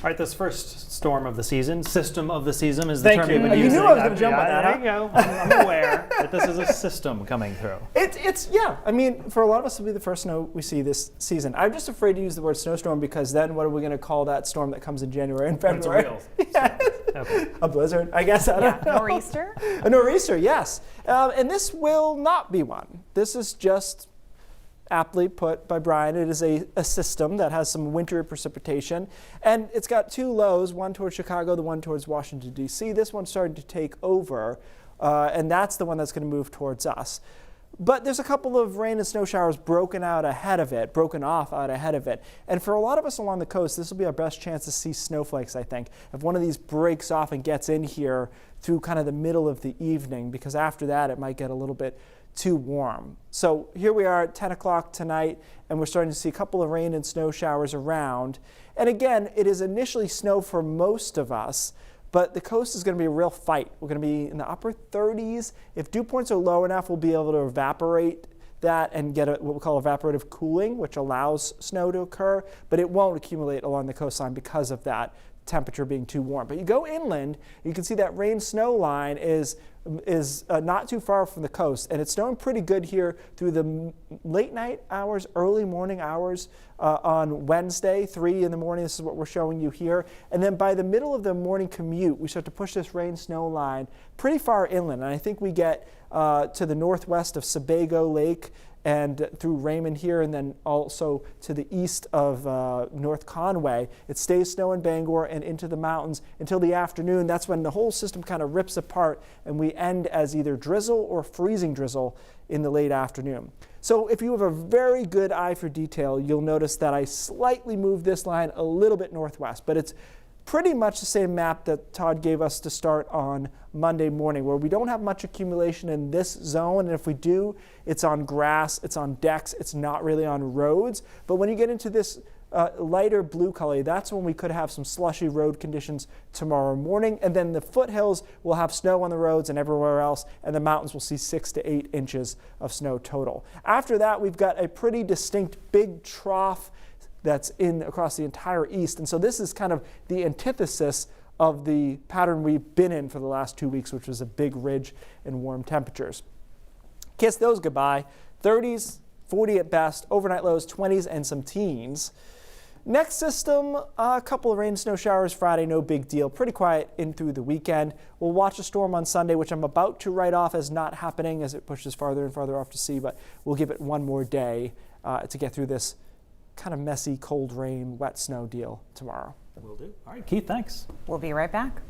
All right, this first storm of the season, system of the season is the term you've been You using. knew I was going to jump on that. There you go. I'm aware that this is a system coming through. Yeah. I mean, for a lot of us, it'll be the first snow we see this season. I'm just afraid to use the word snowstorm because then what are we going to call that storm that comes in January and February? It's a real okay. A blizzard, I guess. I don't know. Nor'easter? A nor'easter, yes. And this will not be one. This is just aptly put by Brian. It is a system that has some winter precipitation, and it's got two lows, one towards Chicago, the one towards Washington, D.C. This one's starting to take over, and that's the one that's going to move towards us. But there's a couple of rain and snow showers broken off out ahead of it. And for a lot of us along the coast, this will be our best chance to see snowflakes, I think. If one of these breaks off and gets in here through kind of the middle of the evening, because after that it might get a little bit too warm. So here we are at 10 o'clock tonight, and we're starting to see a couple of rain and snow showers around. And again, it is initially snow for most of us, but the coast is going to be a real fight. We're going to be in the upper 30s. If dew points are low enough, we'll be able to evaporate that and get what we call evaporative cooling, which allows snow to occur, but it won't accumulate along the coastline because of that temperature being too warm. But you go inland, you can see that rain-snow line is not too far from the coast, and it's snowing pretty good here through the late night hours, early morning hours on Wednesday, 3 in the morning. This is what we're showing you here. And then by the middle of the morning commute, we start to push this rain-snow line pretty far inland. And I think we get to the northwest of Sebago Lake and through Raymond here, and then also to the east of North Conway. It stays snow in Bangor and into the mountains until the afternoon. That's when the whole system kind of rips apart, and we end as either drizzle or freezing drizzle in the late afternoon. So if you have a very good eye for detail, you'll notice that I slightly moved this line a little bit northwest, but it's pretty much the same map that Todd gave us to start on Monday morning, where we don't have much accumulation in this zone, and if we do, it's on grass, it's on decks, it's not really on roads. But when you get into this lighter blue color, that's when we could have some slushy road conditions tomorrow morning, and then the foothills will have snow on the roads and everywhere else, and the mountains will see 6 to 8 inches of snow total. After that, we've got a pretty distinct big trough that's in across the entire east. And so this is kind of the antithesis of the pattern we've been in for the last 2 weeks, which was a big ridge and warm temperatures. Kiss those goodbye. 30s, 40 at best, overnight lows, 20s, and some teens. Next system, a couple of rain and snow showers Friday, no big deal. Pretty quiet in through the weekend. We'll watch a storm on Sunday, which I'm about to write off as not happening as it pushes farther and farther off to sea, but we'll give it one more day to get through this kind of messy, cold rain, wet snow deal tomorrow. Will do. All right, Keith, thanks. We'll be right back.